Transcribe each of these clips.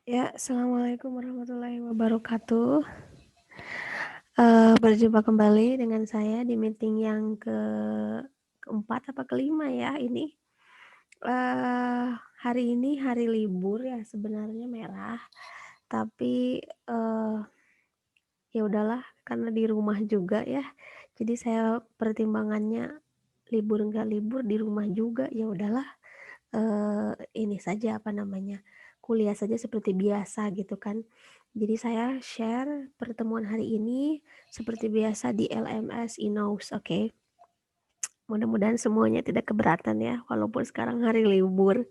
Ya, assalamualaikum warahmatullahi wabarakatuh. Berjumpa kembali dengan saya di meeting yang keempat apa kelima ya ini. Hari ini hari libur ya sebenarnya merah, tapi ya udahlah karena di rumah juga ya. Jadi saya pertimbangannya libur nggak libur di rumah juga ya udahlah. Ini saja apa namanya, kuliah saja seperti biasa gitu kan. Jadi saya share pertemuan hari ini seperti biasa di LMS Inhouse, oke. Mudah-mudahan semuanya tidak keberatan ya, walaupun sekarang hari libur.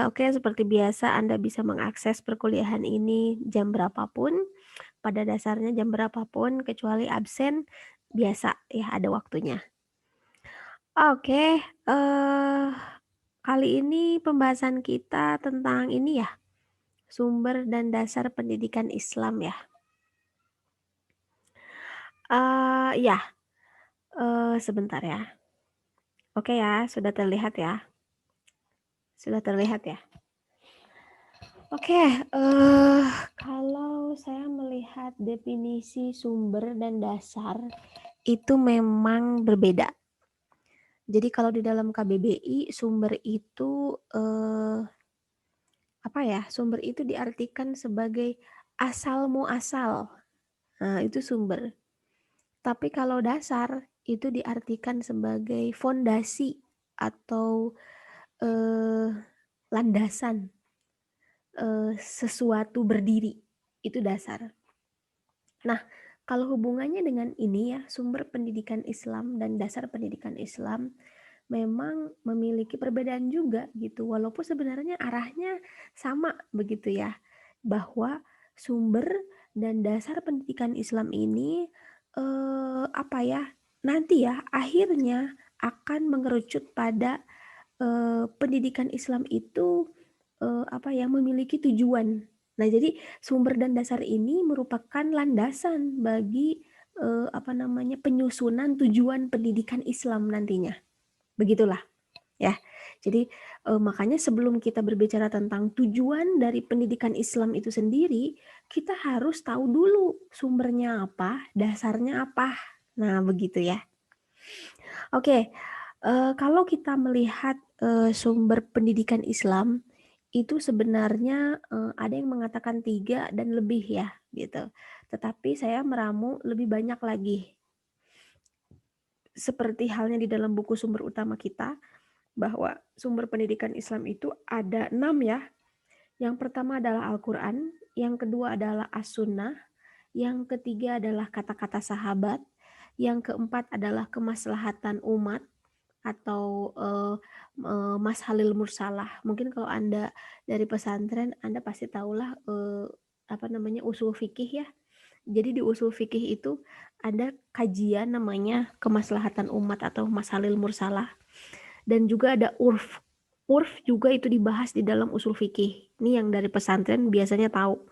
Oke, seperti biasa Anda bisa mengakses perkuliahan ini jam berapapun, pada dasarnya jam berapapun kecuali absen, biasa ya ada waktunya. Oke, kali ini pembahasan kita tentang ini ya, sumber dan dasar pendidikan Islam ya. Ya, sebentar ya. Oke ya, sudah terlihat ya? Sudah terlihat ya? Oke, kalau saya melihat definisi sumber dan dasar, itu memang berbeda. Jadi kalau di dalam KBBI, sumber itu, sumber itu diartikan sebagai asal muasal. Nah, itu sumber. Tapi kalau dasar itu diartikan sebagai fondasi atau eh, landasan sesuatu berdiri. Itu dasar. Nah, kalau hubungannya dengan ini ya, sumber pendidikan Islam dan dasar pendidikan Islam memang memiliki perbedaan juga gitu. Walaupun sebenarnya arahnya sama begitu ya. Bahwa sumber dan dasar pendidikan Islam ini nanti ya akhirnya akan mengerucut pada pendidikan Islam itu memiliki tujuan. Nah, jadi sumber dan dasar ini merupakan landasan bagi penyusunan tujuan pendidikan Islam nantinya. Begitulah ya. Jadi makanya sebelum kita berbicara tentang tujuan dari pendidikan Islam itu sendiri, kita harus tahu dulu sumbernya apa, dasarnya apa. Nah, begitu ya. Oke, kalau kita melihat sumber pendidikan Islam itu sebenarnya ada yang mengatakan 3 dan lebih ya gitu. Tetapi saya meramu lebih banyak lagi. Seperti halnya di dalam buku sumber utama kita, bahwa sumber pendidikan Islam itu ada 6 ya. Yang pertama adalah Al-Quran, yang kedua adalah As-Sunnah, yang ketiga adalah kata-kata sahabat, yang keempat adalah kemaslahatan umat atau Mas Halil Mursalah. Mungkin kalau Anda dari pesantren, Anda pasti tahulah usul fikih ya. Jadi di usul fikih itu ada kajian namanya kemaslahatan umat atau Mas Halil Mursalah. Dan juga ada urf. Urf juga itu dibahas di dalam usul fikih. Ini yang dari pesantren biasanya tahu.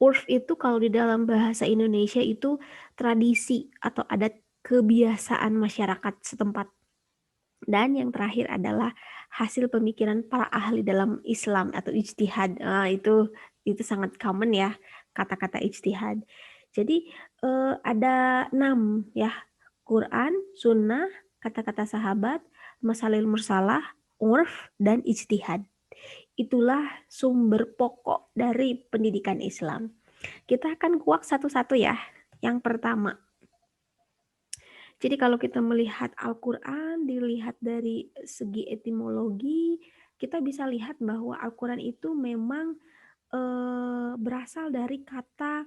Urf itu kalau di dalam bahasa Indonesia itu tradisi atau adat kebiasaan masyarakat setempat. Dan yang terakhir adalah hasil pemikiran para ahli dalam Islam atau ijtihad. Itu sangat common ya, kata-kata ijtihad. Jadi ada 6 ya, Quran, Sunnah, kata-kata sahabat, Masalil Mursalah, Urf, dan ijtihad. Itulah sumber pokok dari pendidikan Islam. Kita akan kuak satu-satu ya. Yang pertama, jadi kalau kita melihat Al-Quran, dilihat dari segi etimologi, kita bisa lihat bahwa Al-Quran itu memang berasal dari kata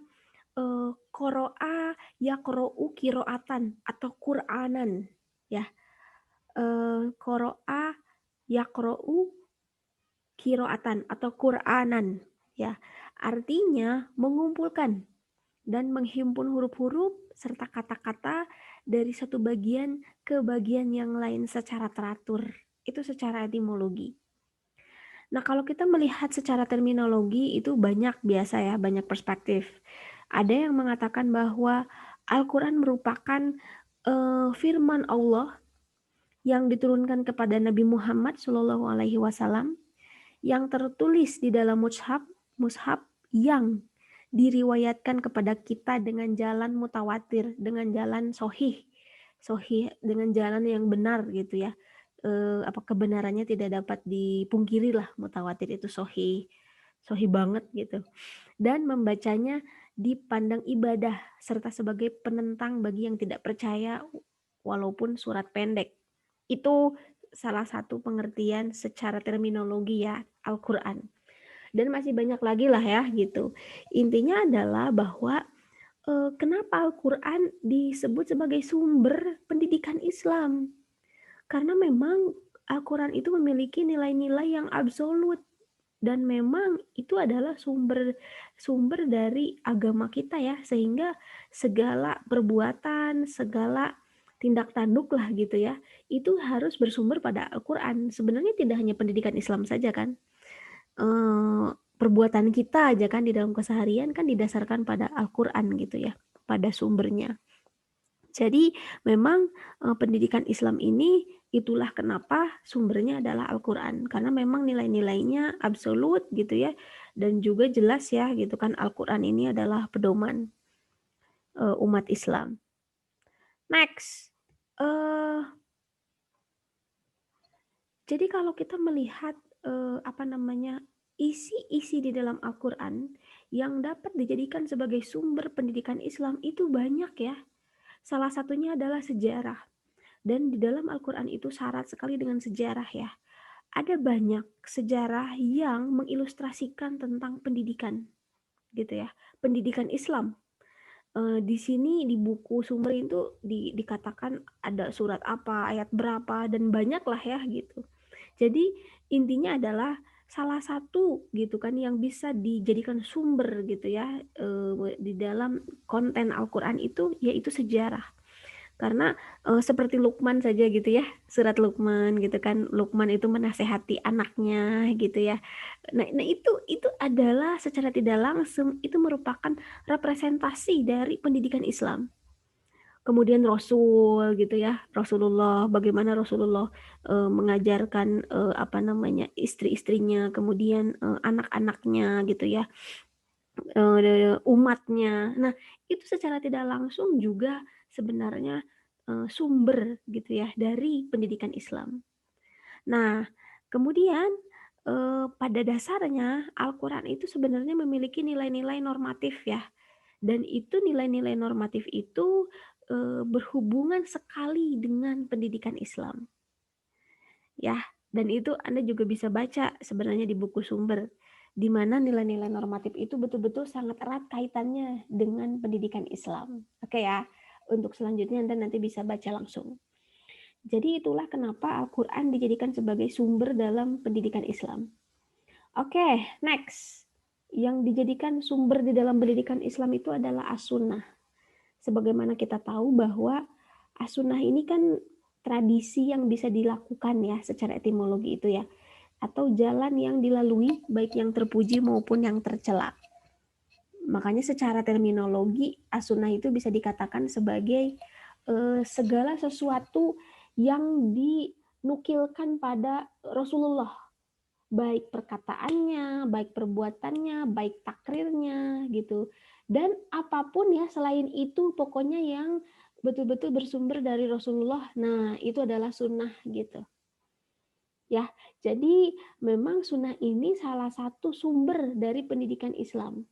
qoro'a yaqro'u kiroatan atau Qur'anan. Ya, qoro'a yaqro'u kiroatan atau Qur'anan. Ya, artinya mengumpulkan dan menghimpun huruf-huruf serta kata-kata dari satu bagian ke bagian yang lain secara teratur. Itu secara etimologi. Nah, kalau kita melihat secara terminologi itu banyak biasa ya, banyak perspektif. Ada yang mengatakan bahwa Al-Quran merupakan firman Allah yang diturunkan kepada Nabi Muhammad SAW yang tertulis di dalam mushaf mushaf yang diriwayatkan kepada kita dengan jalan mutawatir, dengan jalan sohih, dengan jalan yang benar gitu ya. Apa kebenarannya tidak dapat dipungkiri lah, mutawatir itu sohih, sohih banget gitu. Dan membacanya dipandang ibadah serta sebagai penentang bagi yang tidak percaya walaupun surat pendek. Itu salah satu pengertian secara terminologi ya Al-Quran. Dan masih banyak lagi lah ya gitu. Intinya adalah bahwa kenapa Al-Quran disebut sebagai sumber pendidikan Islam? Karena memang Al-Quran itu memiliki nilai-nilai yang absolut dan memang itu adalah sumber dari agama kita ya, sehingga segala perbuatan, segala tindak tanduk lah gitu ya, itu harus bersumber pada Al-Quran. Sebenarnya tidak hanya pendidikan Islam saja kan, perbuatan kita aja kan di dalam keseharian kan didasarkan pada Al-Quran gitu ya, pada sumbernya. Jadi memang pendidikan Islam ini itulah kenapa sumbernya adalah Al-Quran. Karena memang nilai-nilainya absolut gitu ya. Dan juga jelas ya gitu kan Al-Quran ini adalah pedoman umat Islam. Next. Jadi kalau kita melihat isi-isi di dalam Al-Quran yang dapat dijadikan sebagai sumber pendidikan Islam itu banyak ya. Salah satunya adalah sejarah. Dan di dalam Al-Quran itu syarat sekali dengan sejarah ya. Ada banyak sejarah yang mengilustrasikan tentang pendidikan gitu ya. Pendidikan Islam. Di sini di buku sumber itu dikatakan ada surat apa, ayat berapa, dan banyak lah ya gitu. Jadi intinya adalah salah satu gitu kan yang bisa dijadikan sumber gitu ya di dalam konten Al-Quran itu yaitu sejarah. Karena seperti Luqman saja gitu ya, surat Luqman gitu kan, Luqman itu menasehati anaknya gitu ya. Nah itu adalah secara tidak langsung itu merupakan representasi dari pendidikan Islam. Kemudian Rasul gitu ya, Rasulullah, bagaimana Rasulullah mengajarkan istri-istrinya, kemudian anak-anaknya gitu ya, umatnya. Nah itu secara tidak langsung juga sebenarnya sumber gitu ya dari pendidikan Islam. Nah kemudian pada dasarnya Al-Quran itu sebenarnya memiliki nilai-nilai normatif ya, dan itu nilai-nilai normatif itu berhubungan sekali dengan pendidikan Islam ya. Dan itu Anda juga bisa baca sebenarnya di buku sumber, di mana nilai-nilai normatif itu betul-betul sangat erat kaitannya dengan pendidikan Islam. Oke ya, untuk selanjutnya Anda nanti bisa baca langsung. Jadi itulah kenapa Al-Quran dijadikan sebagai sumber dalam pendidikan Islam. Oke, next. Yang dijadikan sumber di dalam pendidikan Islam itu adalah As-Sunnah. Sebagaimana kita tahu bahwa As-Sunnah ini kan tradisi yang bisa dilakukan ya secara etimologi itu ya, atau jalan yang dilalui baik yang terpuji maupun yang tercela. Makanya secara terminologi As-Sunnah itu bisa dikatakan sebagai segala sesuatu yang dinukilkan pada Rasulullah, baik perkataannya, baik perbuatannya, baik takrirnya gitu. Dan apapun ya selain itu pokoknya yang betul-betul bersumber dari Rasulullah. Nah, itu adalah sunnah gitu. Ya, jadi memang sunnah ini salah satu sumber dari pendidikan Islam.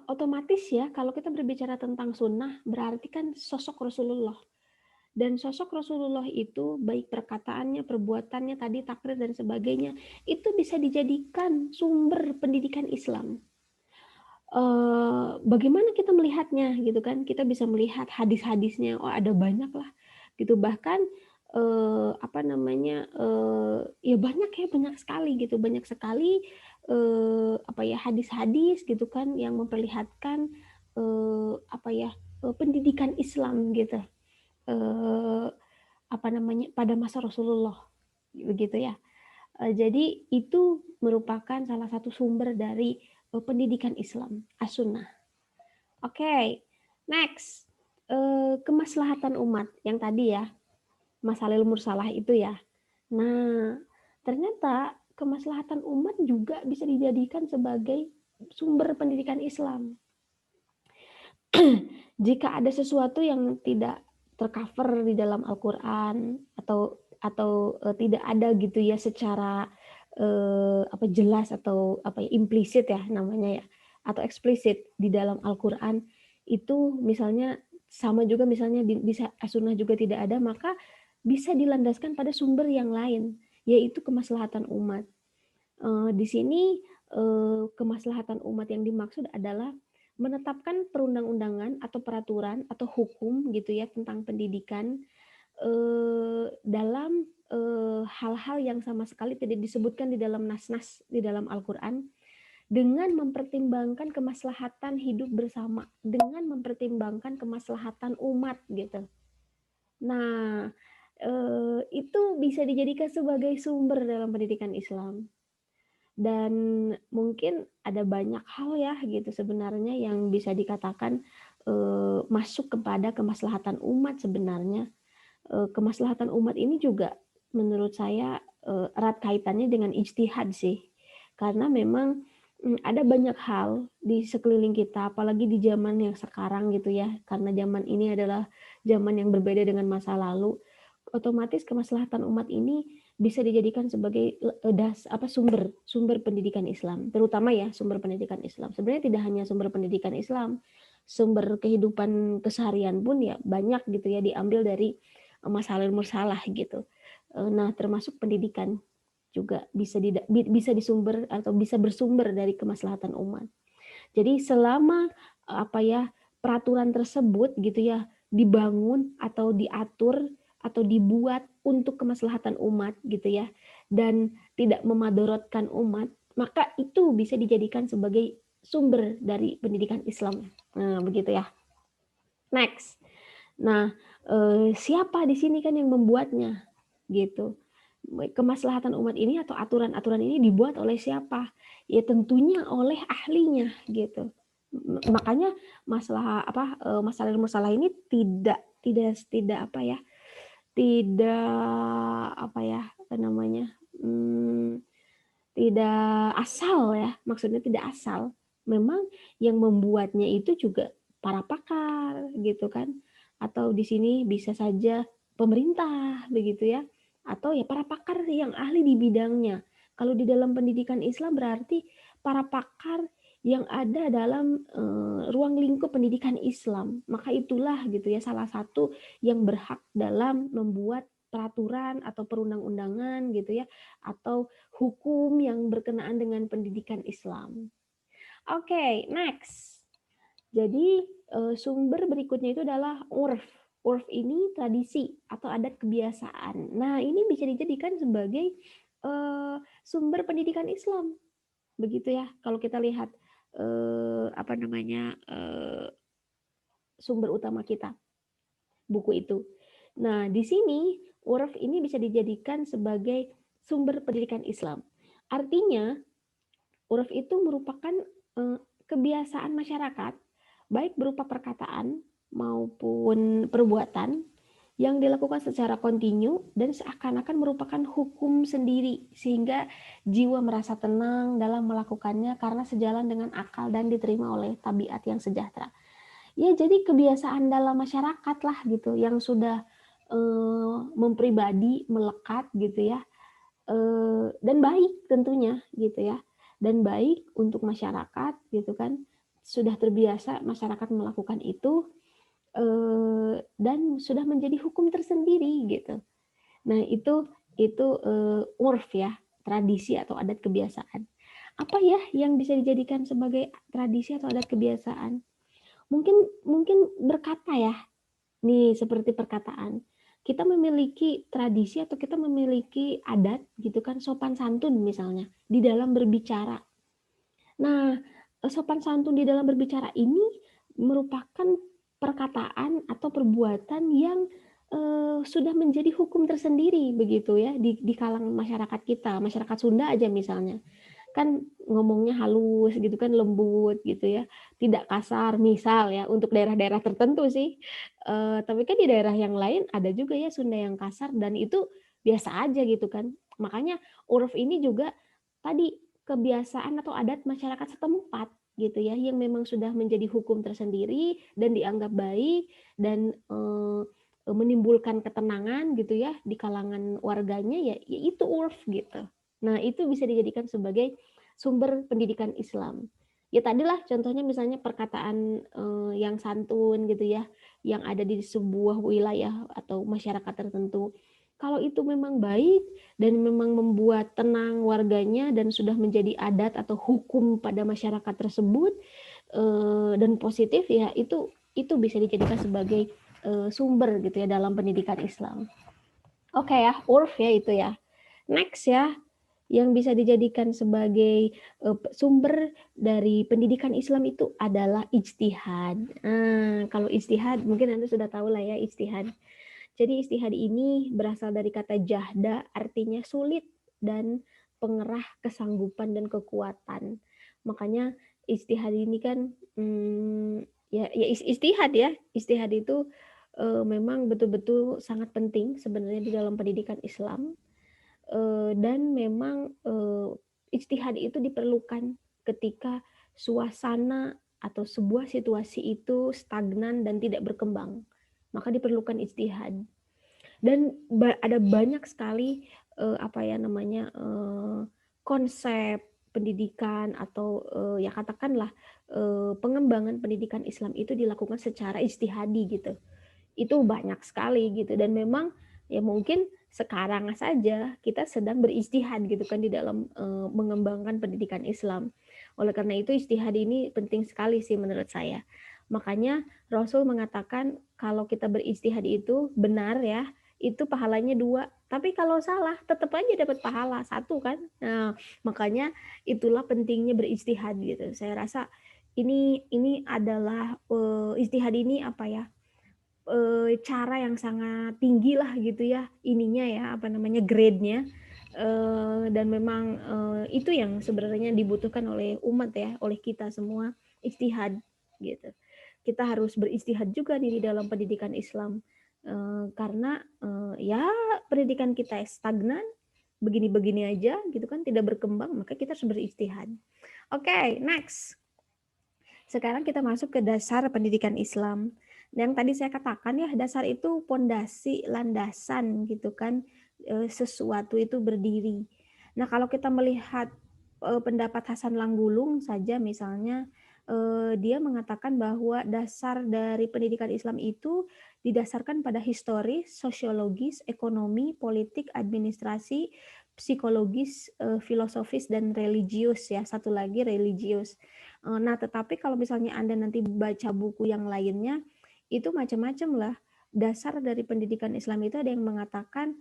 Otomatis ya kalau kita berbicara tentang sunnah berarti kan sosok Rasulullah. Dan sosok Rasulullah itu baik perkataannya, perbuatannya, tadi takrir dan sebagainya itu bisa dijadikan sumber pendidikan Islam. Bagaimana kita melihatnya gitu kan? Kita bisa melihat hadis-hadisnya, oh ada banyak lah gitu. Bahkan ya banyak sekali gitu, banyak sekali hadis-hadis gitu kan yang memperlihatkan pendidikan Islam gitu. Pada masa Rasulullah begitu ya. Jadi itu merupakan salah satu sumber dari pendidikan Islam, As-Sunnah. Oke, next. Kemaslahatan umat yang tadi ya, Masalil Mursalah itu ya. Nah, ternyata kemaslahatan umat juga bisa dijadikan sebagai sumber pendidikan Islam. Jika ada sesuatu yang tidak tercover di dalam Al-Qur'an atau tidak ada gitu ya secara jelas atau implisit ya namanya ya, atau eksplisit di dalam Al-Qur'an itu misalnya sama juga misalnya di as-sunnah juga tidak ada, maka bisa dilandaskan pada sumber yang lain, yaitu kemaslahatan umat. Di sini kemaslahatan umat yang dimaksud adalah menetapkan perundang-undangan atau peraturan atau hukum gitu ya tentang pendidikan dalam hal-hal yang sama sekali tidak disebutkan di dalam nas-nas di dalam Al-Qur'an, dengan mempertimbangkan kemaslahatan hidup bersama, dengan mempertimbangkan kemaslahatan umat gitu. Nah, itu bisa dijadikan sebagai sumber dalam pendidikan Islam. Dan mungkin ada banyak hal ya gitu sebenarnya yang bisa dikatakan masuk kepada kemaslahatan umat sebenarnya. Kemaslahatan umat ini juga menurut saya erat kaitannya dengan ijtihad sih. Karena memang ada banyak hal di sekeliling kita, apalagi di zaman yang sekarang gitu ya. Karena zaman ini adalah zaman yang berbeda dengan masa lalu. Otomatis kemaslahatan umat ini bisa dijadikan sebagai sumber pendidikan Islam, terutama ya sumber pendidikan Islam. Sebenarnya tidak hanya sumber pendidikan Islam, sumber kehidupan keseharian pun ya banyak gitu ya diambil dari masalah mursalah gitu. Nah, termasuk pendidikan juga bisa disumber atau bisa bersumber dari kemaslahatan umat. Jadi selama peraturan tersebut gitu ya dibangun atau diatur atau dibuat untuk kemaslahatan umat gitu ya dan tidak memadorotkan umat, maka itu bisa dijadikan sebagai sumber dari pendidikan Islam. Nah, begitu ya. Next. Nah, siapa di sini kan yang membuatnya gitu. Kemaslahatan umat ini atau aturan-aturan ini dibuat oleh siapa? Ya tentunya oleh ahlinya gitu. Makanya masalah ini tidak tidak asal ya, maksudnya tidak asal. Memang yang membuatnya itu juga para pakar gitu kan, atau di sini bisa saja pemerintah begitu ya, atau ya para pakar yang ahli di bidangnya. Kalau di dalam pendidikan Islam berarti para pakar yang ada dalam ruang lingkup pendidikan Islam, maka itulah gitu ya salah satu yang berhak dalam membuat peraturan atau perundang-undangan gitu ya, atau hukum yang berkenaan dengan pendidikan Islam. Oke, next. Jadi sumber berikutnya itu adalah urf. Urf ini tradisi atau adat kebiasaan. Nah, ini bisa dijadikan sebagai sumber pendidikan Islam. Begitu ya, kalau kita lihat sumber utama kita, buku itu. Nah, di sini urf ini bisa dijadikan sebagai sumber pendidikan Islam. Artinya, urf itu merupakan kebiasaan masyarakat, baik berupa perkataan maupun perbuatan yang dilakukan secara kontinu dan seakan-akan merupakan hukum sendiri, sehingga jiwa merasa tenang dalam melakukannya karena sejalan dengan akal dan diterima oleh tabiat yang sejahtera. Ya, jadi kebiasaan dalam masyarakat lah gitu, yang sudah mempribadi, melekat gitu ya, dan baik tentunya gitu ya, dan baik untuk masyarakat gitu kan, sudah terbiasa masyarakat melakukan itu dan sudah menjadi hukum tersendiri gitu. Nah, itu urf ya, tradisi atau adat kebiasaan. Apa ya yang bisa dijadikan sebagai tradisi atau adat kebiasaan? Mungkin berkata ya, nih seperti perkataan. Kita memiliki tradisi atau kita memiliki adat gitu kan, sopan santun misalnya di dalam berbicara. Nah, sopan santun di dalam berbicara ini merupakan perkataan atau perbuatan yang sudah menjadi hukum tersendiri begitu ya di kalangan masyarakat kita, masyarakat Sunda aja misalnya. Kan ngomongnya halus gitu kan, lembut gitu ya, tidak kasar misal ya, untuk daerah-daerah tertentu sih. Tapi kan di daerah yang lain ada juga ya Sunda yang kasar dan itu biasa aja gitu kan. Makanya urf ini juga tadi kebiasaan atau adat masyarakat setempat gitu ya, yang memang sudah menjadi hukum tersendiri dan dianggap baik dan menimbulkan ketenangan gitu ya di kalangan warganya, ya itu urf gitu. Nah, itu bisa dijadikan sebagai sumber pendidikan Islam. Ya tadilah contohnya misalnya perkataan yang santun gitu ya, yang ada di sebuah wilayah atau masyarakat tertentu. Kalau itu memang baik dan memang membuat tenang warganya dan sudah menjadi adat atau hukum pada masyarakat tersebut dan positif, ya itu bisa dijadikan sebagai sumber gitu ya dalam pendidikan Islam. Oke ya, urf ya itu ya. Next ya, yang bisa dijadikan sebagai sumber dari pendidikan Islam itu adalah ijtihad. Kalau ijtihad mungkin Anda sudah tahu lah ya ijtihad. Jadi ijtihad ini berasal dari kata jahda, artinya sulit dan pengerah kesanggupan dan kekuatan. Makanya ijtihad ini kan ya ijtihad ya. Ijtihad itu memang betul-betul sangat penting sebenarnya di dalam pendidikan Islam. Dan memang ijtihad itu diperlukan ketika suasana atau sebuah situasi itu stagnan dan tidak berkembang. Maka diperlukan ijtihad. Dan ada banyak sekali konsep pendidikan atau ya katakanlah pengembangan pendidikan Islam itu dilakukan secara ijtihadi gitu. Itu banyak sekali gitu, dan memang ya mungkin sekarang saja kita sedang berijtihad gitu kan di dalam mengembangkan pendidikan Islam. Oleh karena itu ijtihad ini penting sekali sih menurut saya. Makanya Rasul mengatakan kalau kita berijtihad itu benar ya, itu pahalanya 2. Tapi kalau salah tetap aja dapat pahala 1 kan. Nah, makanya itulah pentingnya berijtihad gitu. Saya rasa ini adalah ijtihad ini cara yang sangat tinggi lah gitu ya ininya ya grade-nya, dan memang itu yang sebenarnya dibutuhkan oleh umat ya, oleh kita semua, ijtihad gitu. Kita harus berijtihad juga nih di dalam pendidikan Islam, karena ya pendidikan kita stagnan begini-begini aja gitu kan, tidak berkembang, maka kita harus berijtihad. Oke, next. Sekarang kita masuk ke dasar pendidikan Islam. Yang tadi saya katakan ya, dasar itu pondasi, landasan gitu kan, sesuatu itu berdiri. Nah, kalau kita melihat pendapat Hasan Langgulung saja misalnya, dia mengatakan bahwa dasar dari pendidikan Islam itu didasarkan pada historis, sosiologis, ekonomi, politik, administrasi, psikologis, filosofis, dan religius ya. Satu lagi religius. Nah, tetapi kalau misalnya Anda nanti baca buku yang lainnya, itu macam-macam lah. Dasar dari pendidikan Islam itu ada yang mengatakan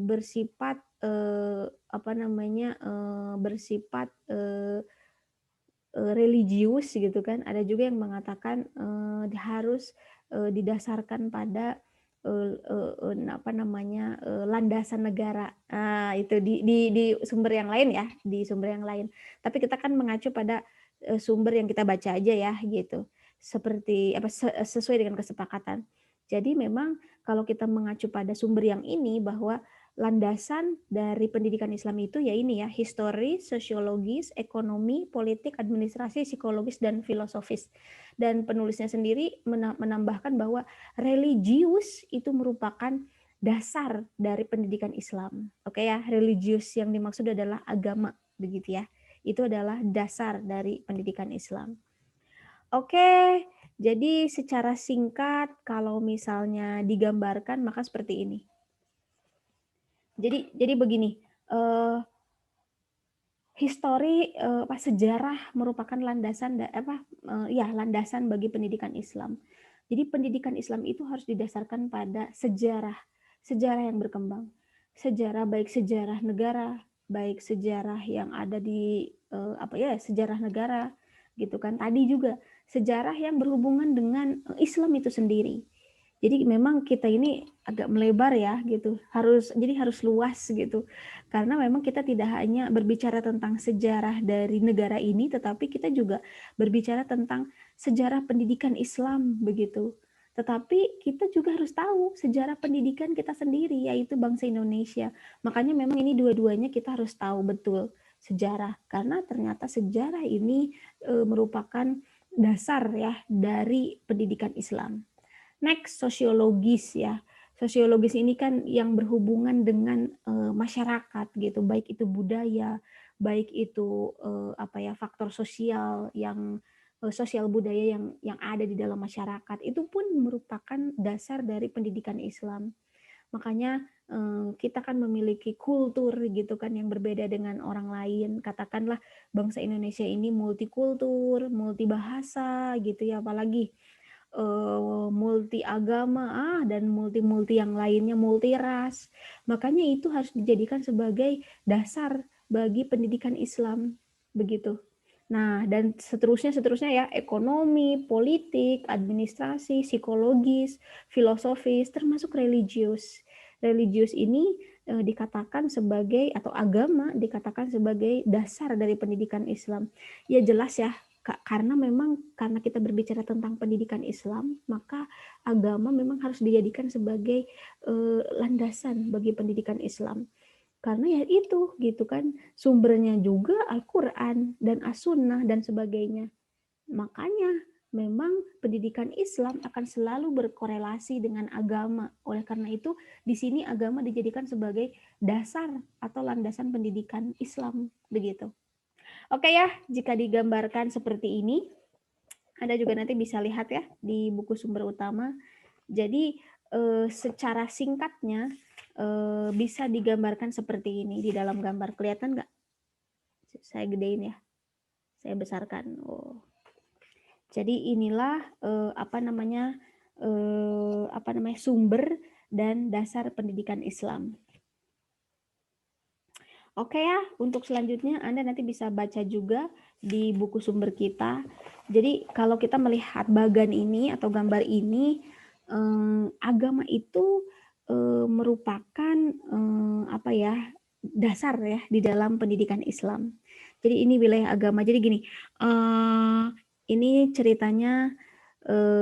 bersifat religius gitu kan. Ada juga yang mengatakan harus didasarkan pada landasan negara. Itu di sumber yang lain ya, di sumber yang lain. Tapi kita kan mengacu pada sumber yang kita baca aja ya gitu. Seperti sesuai dengan kesepakatan. Jadi memang kalau kita mengacu pada sumber yang ini, bahwa landasan dari pendidikan Islam itu ya ini ya, histori, sosiologis, ekonomi, politik, administrasi, psikologis, dan filosofis. Dan penulisnya sendiri menambahkan bahwa religius itu merupakan dasar dari pendidikan Islam. Oke ya, religius yang dimaksud adalah agama begitu ya. Itu adalah dasar dari pendidikan Islam. Oke, jadi secara singkat kalau misalnya digambarkan maka seperti ini. Jadi begini, sejarah merupakan landasan landasan bagi pendidikan Islam. Jadi pendidikan Islam itu harus didasarkan pada sejarah yang berkembang. Baik sejarah negara, baik sejarah yang ada di sejarah negara gitu kan. Tadi juga sejarah yang berhubungan dengan Islam itu sendiri. Jadi memang kita ini agak melebar ya gitu. Harus luas gitu. Karena memang kita tidak hanya berbicara tentang sejarah dari negara ini, tetapi kita juga berbicara tentang sejarah pendidikan Islam begitu. tetapi kita juga harus tahu sejarah pendidikan kita sendiri, yaitu bangsa Indonesia. Makanya memang ini dua-duanya kita harus tahu betul sejarah, karena ternyata sejarah ini merupakan dasar ya dari pendidikan Islam. Next, sosiologis ya. Sosiologis ini kan yang berhubungan dengan masyarakat gitu, baik itu budaya, baik itu faktor sosial yang sosial budaya yang ada di dalam masyarakat, itu pun merupakan dasar dari pendidikan Islam. Makanya kita kan memiliki kultur gitu kan yang berbeda dengan orang lain. Katakanlah bangsa Indonesia ini multikultur, multibahasa gitu ya, apalagi multi agama dan multi yang lainnya, multi ras. Makanya itu harus dijadikan sebagai dasar bagi pendidikan Islam, begitu. Nah, dan seterusnya ya, ekonomi, politik, administrasi, psikologis, filosofis, termasuk religius. Religius ini dikatakan sebagai, atau agama dikatakan sebagai dasar dari pendidikan Islam. Ya jelas ya, karena memang karena kita berbicara tentang pendidikan Islam, maka agama memang harus dijadikan sebagai landasan bagi pendidikan Islam. Karena ya itu gitu kan, sumbernya juga Al-Qur'an dan As-Sunnah dan sebagainya. Makanya memang pendidikan Islam akan selalu berkorelasi dengan agama. Oleh karena itu, di sini agama dijadikan sebagai dasar atau landasan pendidikan Islam, begitu. Oke ya, jika digambarkan seperti ini, Anda juga nanti bisa lihat ya di buku sumber utama. Jadi secara singkatnya bisa digambarkan seperti ini di dalam gambar. Kelihatan nggak? Saya gedein ya, saya besarkan. Oh. Jadi inilah sumber dan dasar pendidikan Islam. Oke ya, untuk selanjutnya Anda nanti bisa baca juga di buku sumber kita. Jadi kalau kita melihat bagan ini atau gambar ini, agama itu merupakan dasar ya di dalam pendidikan Islam. Jadi ini wilayah agama. Jadi gini, ini ceritanya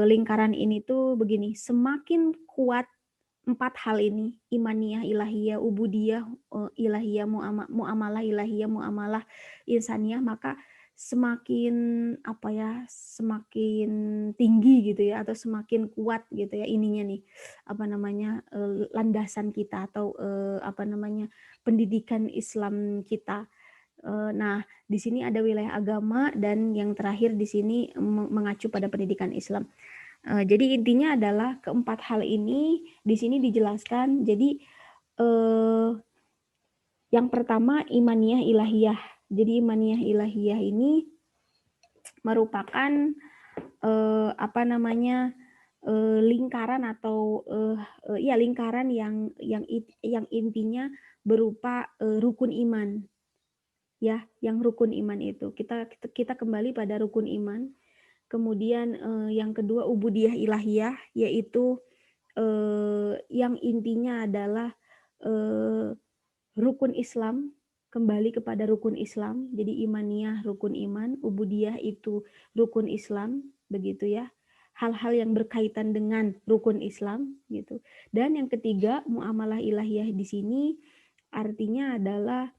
lingkaran ini tuh begini, semakin kuat 4 hal ini, imaniyah, ilahiyah, ubudiyah, ilahiyah, muamalah ilahiyah, muamalah insaniyah, maka semakin semakin tinggi gitu ya, atau semakin kuat gitu ya ininya nih, landasan kita atau pendidikan Islam kita. Nah, di sini ada wilayah agama dan yang terakhir di sini mengacu pada pendidikan Islam. Jadi intinya adalah keempat hal ini di sini dijelaskan. Jadi yang pertama imaniyah ilahiyah. Jadi imaniyah ilahiyah ini merupakan lingkaran atau lingkaran yang intinya berupa rukun iman. Ya, yang rukun iman itu. Kita kembali pada rukun iman. Kemudian yang kedua ubudiyah ilahiyah, yaitu yang intinya adalah rukun Islam, kembali kepada rukun Islam. Jadi imaniyah rukun iman, ubudiyah itu rukun Islam, begitu ya. Hal-hal yang berkaitan dengan rukun Islam gitu. Dan yang ketiga muamalah ilahiyah di sini artinya adalah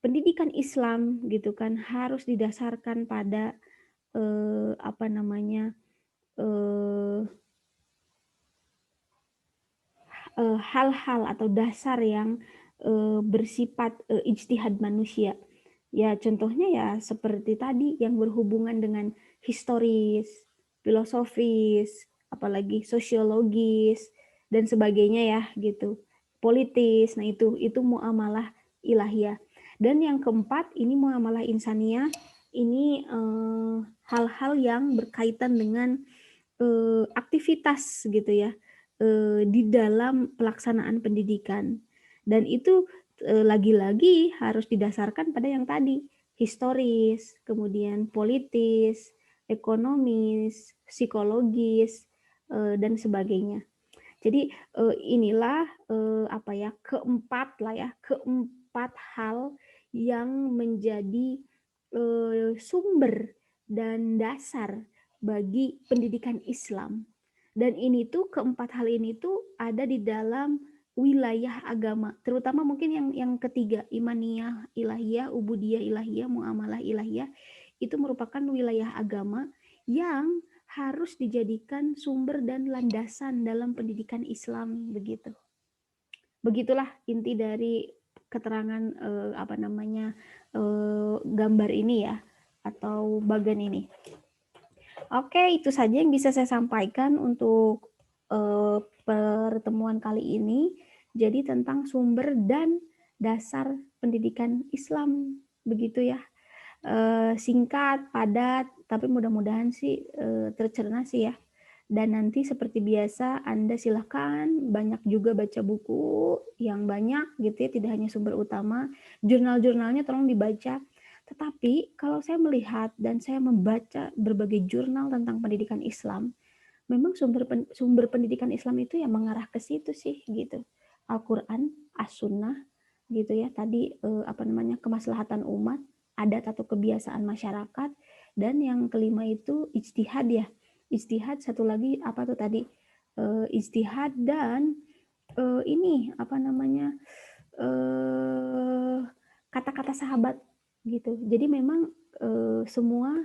pendidikan Islam gitu kan harus didasarkan pada hal-hal atau dasar yang bersifat ijtihad manusia. Ya contohnya ya seperti tadi yang berhubungan dengan historis, filosofis, apalagi sosiologis dan sebagainya ya gitu. Politis. Nah itu muamalah ilahiyah. Dan yang keempat ini muamalah insaniyah. Ini hal-hal yang berkaitan dengan aktivitas gitu ya di dalam pelaksanaan pendidikan. Dan itu lagi-lagi harus didasarkan pada yang tadi, historis, kemudian politis, ekonomis, psikologis, dan sebagainya. Jadi inilah keempat hal yang menjadi sumber dan dasar bagi pendidikan Islam. Dan ini tuh keempat hal ini tuh ada di dalam wilayah agama, terutama mungkin yang ketiga, imaniyah ilahiyah, ubudiyah ilahiyah, muamalah ilahiyah, itu merupakan wilayah agama yang harus dijadikan sumber dan landasan dalam pendidikan Islam begitu. Begitulah inti dari keterangan gambar ini ya, atau bagan ini. Oke, itu saja yang bisa saya sampaikan untuk pertemuan kali ini. Jadi tentang sumber dan dasar pendidikan Islam, begitu ya. Singkat, padat, tapi mudah-mudahan sih tercerna sih ya. Dan nanti seperti biasa Anda silahkan banyak juga baca buku yang banyak gitu ya, tidak hanya sumber utama. Jurnal-jurnalnya tolong dibaca. Tetapi kalau saya melihat dan saya membaca berbagai jurnal tentang pendidikan Islam, memang sumber pendidikan Islam itu yang mengarah ke situ sih gitu. Al-Qur'an, As-Sunnah gitu ya. Tadi kemaslahatan umat, adat atau kebiasaan masyarakat, dan yang kelima itu ijtihad ya. Ijtihad, satu lagi apa tuh tadi? Ijtihad dan kata-kata sahabat gitu. Jadi memang semua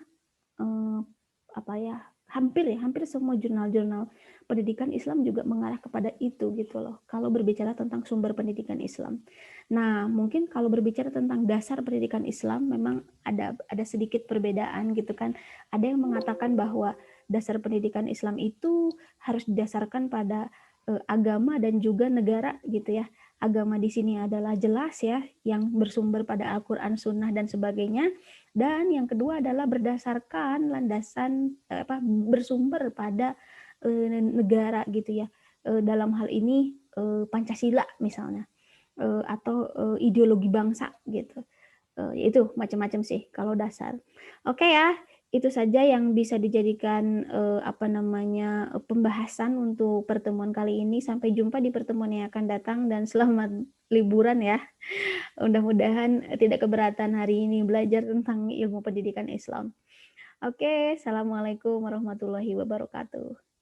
hampir semua jurnal-jurnal pendidikan Islam juga mengarah kepada itu gitu loh. Kalau berbicara tentang sumber pendidikan Islam. Nah, mungkin kalau berbicara tentang dasar pendidikan Islam memang ada sedikit perbedaan gitu kan. Ada yang mengatakan bahwa dasar pendidikan Islam itu harus didasarkan pada agama dan juga negara gitu ya. Agama di sini adalah jelas ya, yang bersumber pada Al-Qur'an, Sunnah dan sebagainya. Dan yang kedua adalah berdasarkan landasan bersumber pada negara gitu ya. Dalam hal ini Pancasila misalnya, atau ideologi bangsa gitu. Itu macam-macam sih kalau dasar. Oke ya, itu saja yang bisa dijadikan pembahasan untuk pertemuan kali ini. Sampai jumpa di pertemuan yang akan datang dan selamat liburan ya. Mudah-mudahan tidak keberatan hari ini belajar tentang ilmu pendidikan Islam. Oke, assalamualaikum warahmatullahi wabarakatuh.